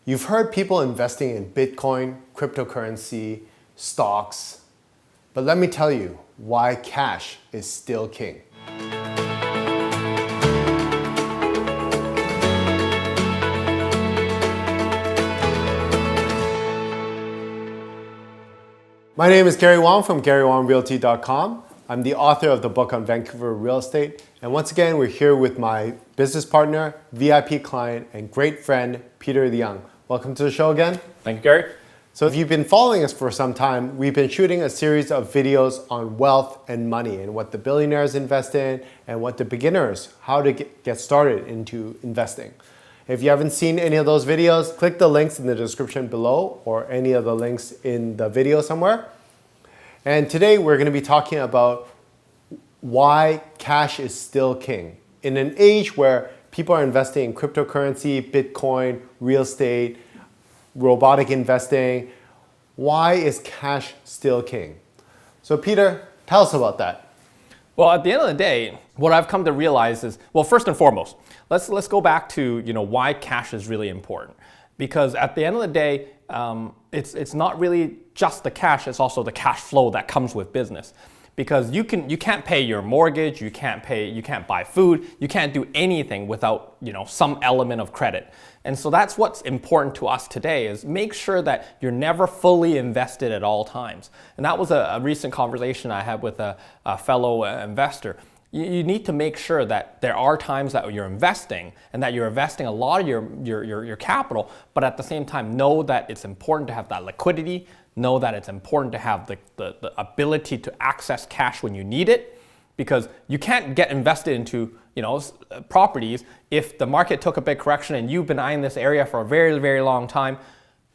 You've heard people investing in Bitcoin, cryptocurrency, stocks, but let me tell you why cash is still king. My name is Gary Wong from GaryWongRealty.com. I'm the author of the book on Vancouver real estate. And once again, we're here with my business partner, VIP client, and great friend, Peter Young. Welcome to the show again. Thank you, Gary. So if you've been following us for some time, we've been shooting a series of videos on wealth and money and what the billionaires invest in and what the beginners, how to get started into investing. If you haven't seen any of those videos, click the links in the description below or any of the links in the video somewhere. And today we're going to be talking about why cash is still king. In an age where people are investing in cryptocurrency, Bitcoin, real estate, robotic investing, why is cash still king? So Peter, tell us about that. Well, at the end of the day, what I've come to realize is, well, first and foremost, let's go back to why cash is really important. Because at the end of the day, it's not really just the cash; it's also the cash flow that comes with business. Because you can't pay your mortgage, you can't buy food, you can't do anything without some element of credit. And so that's what's important to us today, is make sure that you're never fully invested at all times. And that was a recent conversation I had with a fellow investor. You need to make sure that there are times that you're investing and that you're investing a lot of your capital, but at the same time know that it's important to have that liquidity, know that it's important to have the ability to access cash when you need it, because you can't get invested into properties if the market took a big correction and you've been eyeing this area for a very, very long time.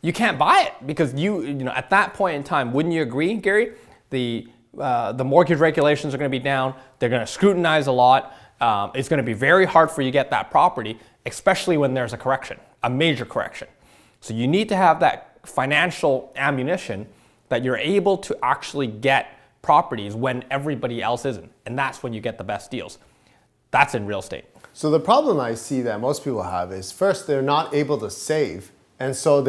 You can't buy it because at that point in time, wouldn't you agree, Gary? The mortgage regulations are going to be down. They're going to scrutinize a lot. It's going to be very hard for you to get that property, especially when there's a correction, a major correction. So you need to have that financial ammunition that you're able to actually get properties when everybody else isn't. And that's when you get the best deals. That's in real estate. So the problem I see that most people have is, first, they're not able to save. And so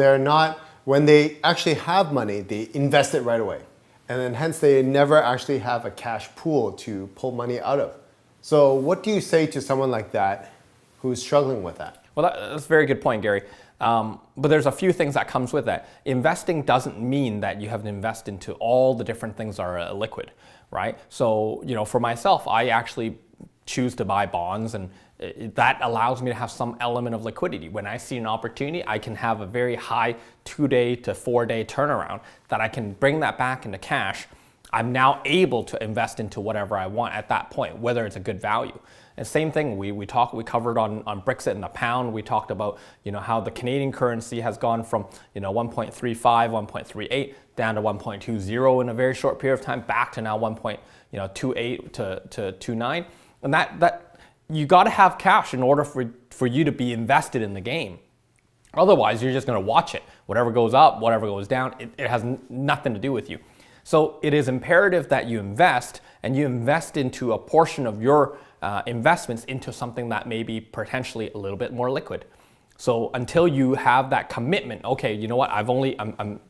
when they actually have money, they invest it right away. And then hence they never actually have a cash pool to pull money out of. So what do you say to someone like that who's struggling with that? Well, that's a very good point, Gary. But there's a few things that comes with that. Investing doesn't mean that you have to invest into all the different things that are liquid, right? So, for myself, I actually choose to buy bonds, and that allows me to have some element of liquidity. When I see an opportunity, I can have a very high 2-day to 4-day turnaround that I can bring that back into cash. I'm now able to invest into whatever I want at that point, whether it's a good value. And same thing, we covered on Brexit and the pound. We talked about how the Canadian currency has gone from 1.35, 1.38 down to 1.20 in a very short period of time, back to now 1.28 to 29. And that you got to have cash in order for you to be invested in the game. Otherwise, you're just going to watch it. Whatever goes up, whatever goes down, it has nothing to do with you. So it is imperative that you invest, and you invest into a portion of your investments into something that may be potentially a little bit more liquid. So until you have that commitment, okay, you know what, I'm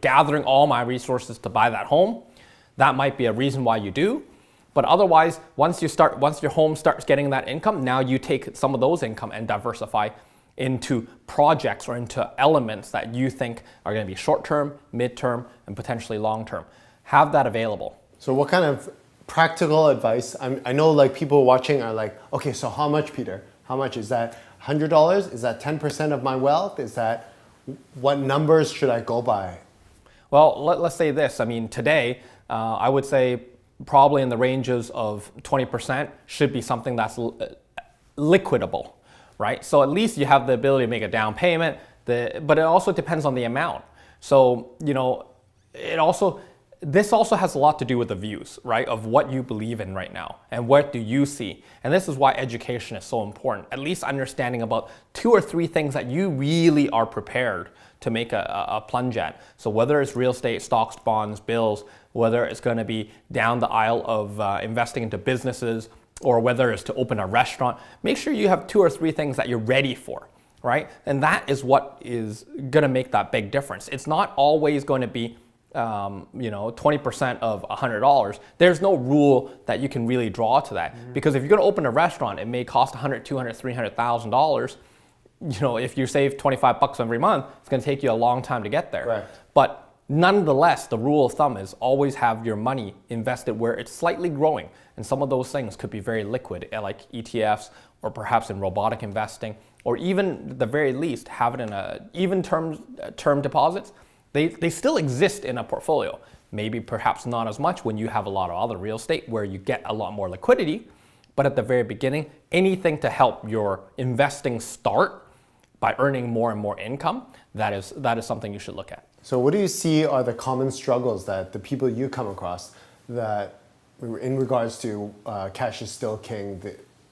gathering all my resources to buy that home. That might be a reason why you do. But otherwise, once your home starts getting that income, now you take some of those income and diversify into projects or into elements that you think are going to be short-term, mid-term, and potentially long-term. Have that available. So what kind of practical advice? I know people watching are like, okay, so how much, Peter? How much? Is that $100? Is that 10% of my wealth? What numbers should I go by? Well, let's say this. I mean, today, I would say probably in the ranges of 20% should be something that's liquidable, right? So at least you have the ability to make a down payment, but it also depends on the amount. So, this also has a lot to do with the views, right, of what you believe in right now and what do you see. And this is why education is so important, at least understanding about 2 or 3 things that you really are prepared to make a plunge at. So whether it's real estate, stocks, bonds, bills, whether it's going to be down the aisle of investing into businesses, or whether it's to open a restaurant, make sure you have 2 or 3 things that you're ready for. right? And that is what is going to make that big difference. It's not always going to be 20% of $100. There's no rule that you can really draw to that, because if you're going to open a restaurant, it may cost $100, $200, $300,000. If you save $25 every month, it's going to take you a long time to get there. Right. But nonetheless, the rule of thumb is always have your money invested where it's slightly growing. And some of those things could be very liquid, like ETFs, or perhaps in robotic investing, or even at the very least, have it in even term deposits. They still exist in a portfolio. Maybe perhaps not as much when you have a lot of other real estate where you get a lot more liquidity. But at the very beginning, anything to help your investing start by earning more and more income, that is something you should look at. So what do you see are the common struggles that the people you come across that in regards to cash is still king?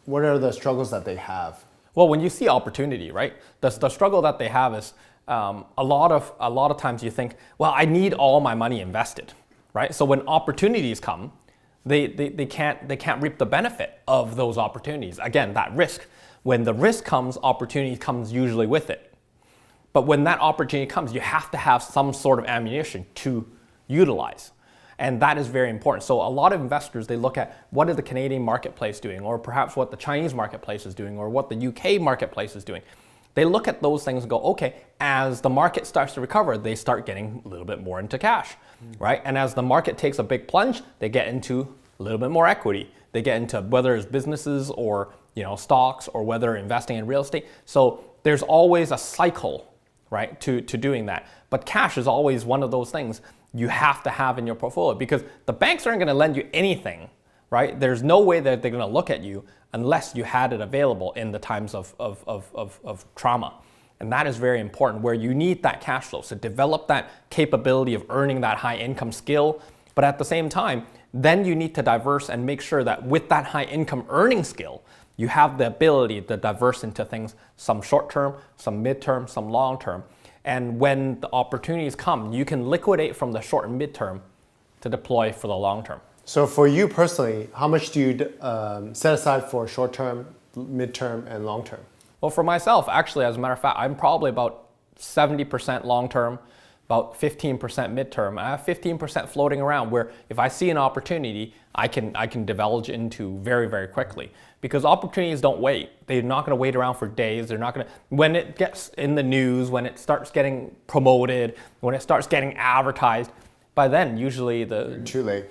What are the struggles that they have? Well, when you see opportunity, right, the struggle that they have is a lot of times you think, well, I need all my money invested, right? So when opportunities come, they can't reap the benefit of those opportunities. Again, that risk. When the risk comes, opportunity comes usually with it. But when that opportunity comes, you have to have some sort of ammunition to utilize. And that is very important. So a lot of investors, they look at what is the Canadian marketplace doing, or perhaps what the Chinese marketplace is doing, or what the UK marketplace is doing. They look at those things and go, okay, as the market starts to recover, they start getting a little bit more into cash, right? And as the market takes a big plunge, they get into a little bit more equity. They get into whether it's businesses or stocks, or whether investing in real estate. So there's always a cycle, right, to doing that. But cash is always one of those things you have to have in your portfolio, because the banks aren't going to lend you anything, right? There's no way that they're going to look at you unless you had it available in the times of trauma. And that is very important, where you need that cash flow. So develop that capability of earning that high income skill, but at the same time, then you need to diverse and make sure that with that high income earning skill, you have the ability to diverse into things, some short term, some mid-term, some long term. And when the opportunities come, you can liquidate from the short and mid-term to deploy for the long term. So for you personally, how much do you set aside for short term, mid-term, and long term? Well, for myself, actually, as a matter of fact, I'm probably about 70% long term, about 15% midterm. I have 15% floating around, where if I see an opportunity, I can divulge into very, very quickly. Because opportunities don't wait. They're not going to wait around for days. They're not going to, when it gets in the news, when it starts getting promoted, when it starts getting advertised, by then usually Too late.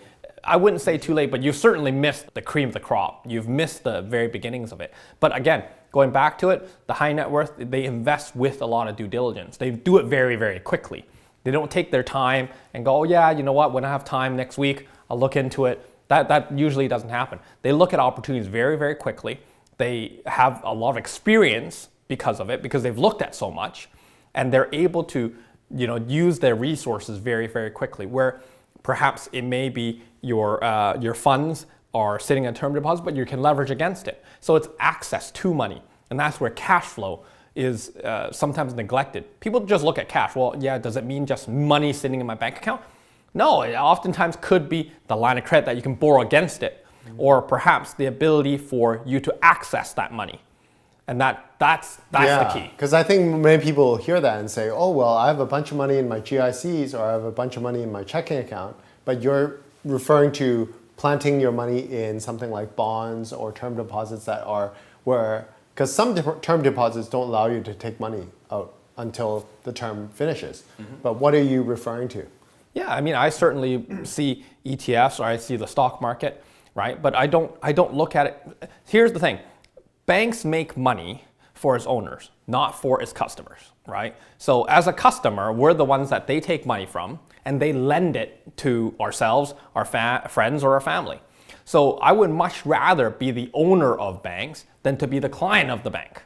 I wouldn't say too late, but you certainly missed the cream of the crop. You've missed the very beginnings of it. But again, going back to it, the high net worth, they invest with a lot of due diligence. They do it very, very quickly. They don't take their time and go, oh yeah, you know what, when I have time next week, I'll look into it. That usually doesn't happen. They look at opportunities very, very quickly. They have a lot of experience because of it, because they've looked at so much, and they're able to use their resources very, very quickly, where perhaps it may be your funds are sitting in term deposit, but you can leverage against it. So it's access to money. And that's where cash flow is sometimes neglected. People just look at cash. Well, yeah, does it mean just money sitting in my bank account? No, it oftentimes could be the line of credit that you can borrow against it, or perhaps the ability for you to access that money. And that's the key. Because I think many people hear that and say, oh, well, I have a bunch of money in my GICs, or I have a bunch of money in my checking account. But you're referring to planting your money in something like bonds or term deposits that are where, because some term deposits don't allow you to take money out until the term finishes. But what are you referring to? Yeah, I mean, I certainly see ETFs, or I see the stock market, right? But I don't look at it. Here's the thing. Banks make money for its owners, not for its customers, right? So as a customer, we're the ones that they take money from, and they lend it to ourselves, our friends, or our family. So I would much rather be the owner of banks than to be the client of the bank,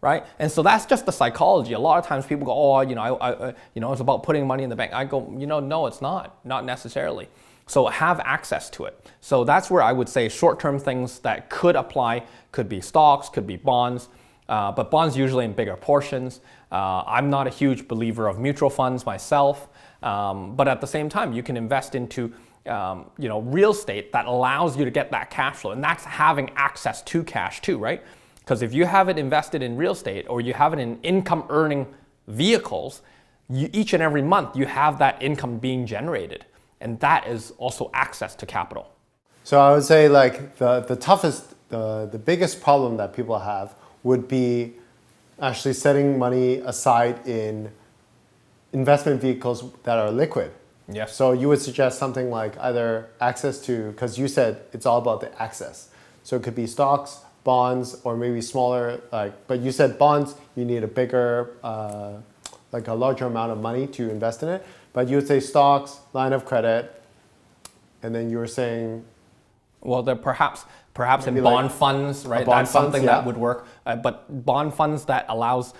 right? And so that's just the psychology. A lot of times people go, oh, it's about putting money in the bank. I go, no, it's not necessarily. So have access to it. So that's where I would say short-term things that could apply could be stocks, could be bonds, but bonds usually in bigger portions. I'm not a huge believer of mutual funds myself, but at the same time, you can invest into real estate that allows you to get that cash flow, and that's having access to cash too, right? Because if you have it invested in real estate or you have it in income earning vehicles, each and every month you have that income being generated. And that is also access to capital. So I would say like the toughest, the biggest problem that people have would be actually setting money aside in investment vehicles that are liquid. Yes. So you would suggest something like either access to, because you said it's all about the access. So it could be stocks, bonds, or maybe smaller, but you said bonds, you need a bigger, like a larger amount of money to invest in it. But you would say stocks, line of credit, and then you were saying, well, there perhaps in maybe bond like funds, right? bond That's something funds, yeah. that would work. But bond funds that allows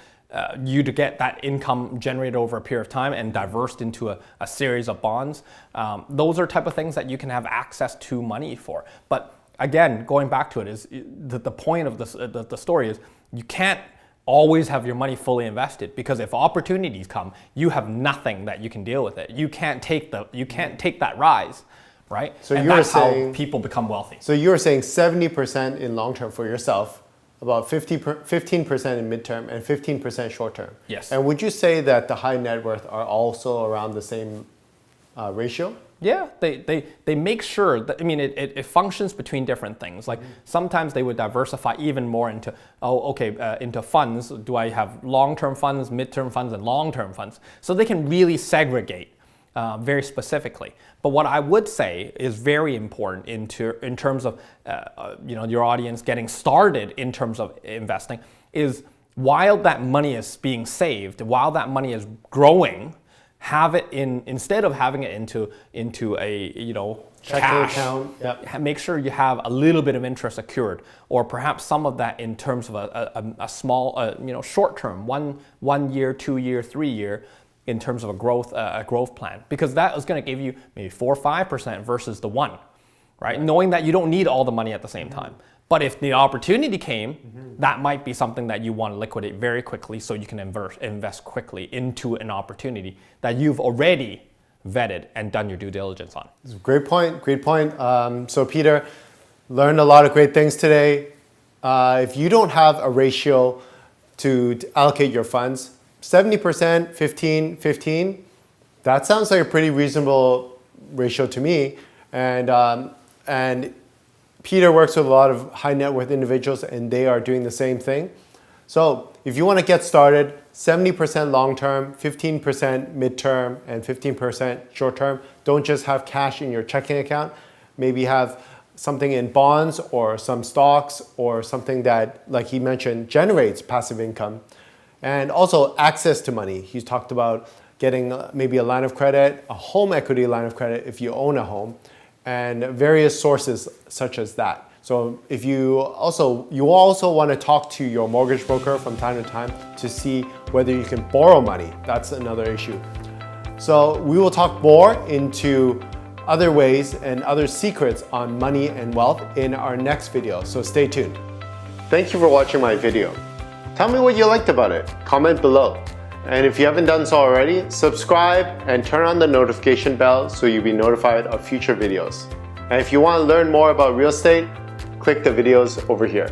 you to get that income generated over a period of time and diversed into a series of bonds. Those are type of things that you can have access to money for. But again, going back to it, is the point of this, the story is you can't always have your money fully invested, because if opportunities come, you have nothing that you can deal with it. You can't take that rise. Right? So and you were that's saying, how people become wealthy. So you were saying 70% in long term for yourself, about 15% in midterm, and 15% short term. Yes. And would you say that the high net worth are also around the same ratio? Yeah, they make sure that, I mean, it functions between different things. Like sometimes they would diversify even more into, into funds. Do I have long-term funds, midterm funds, and long-term funds? So they can really segregate very specifically. But what I would say is very important in terms of your audience getting started in terms of investing is, while that money is being saved, while that money is growing, have it instead of having it into a Checking cash account. Yep. Make sure you have a little bit of interest accrued, or perhaps some of that in terms of a small short term, 1 year, 2 year, 3 year, in terms of a growth plan, because that is going to give you maybe 4 or 5% versus the 1, right? Knowing that you don't need all the money at the same time. But if the opportunity came, that might be something that you want to liquidate very quickly, so you can invest quickly into an opportunity that you've already vetted and done your due diligence on. Great point. Great point. So Peter, learned a lot of great things today. If you don't have a ratio to allocate your funds, 70%, 15, 15, that sounds like a pretty reasonable ratio to me. And Peter works with a lot of high net worth individuals, and they are doing the same thing. So if you want to get started, 70% long term, 15% midterm, and 15% short term. Don't just have cash in your checking account. Maybe have something in bonds or some stocks or something that, like he mentioned, generates passive income. And also access to money. He's talked about getting maybe a line of credit, a home equity line of credit if you own a home, and various sources such as that. So if you also want to talk to your mortgage broker from time to time to see whether you can borrow money. That's another issue. So we will talk more into other ways and other secrets on money and wealth in our next video. So stay tuned. Thank you for watching my video. Tell me what you liked about it. Comment below. And if you haven't done so already, subscribe and turn on the notification bell so you'll be notified of future videos. And if you want to learn more about real estate, click the videos over here.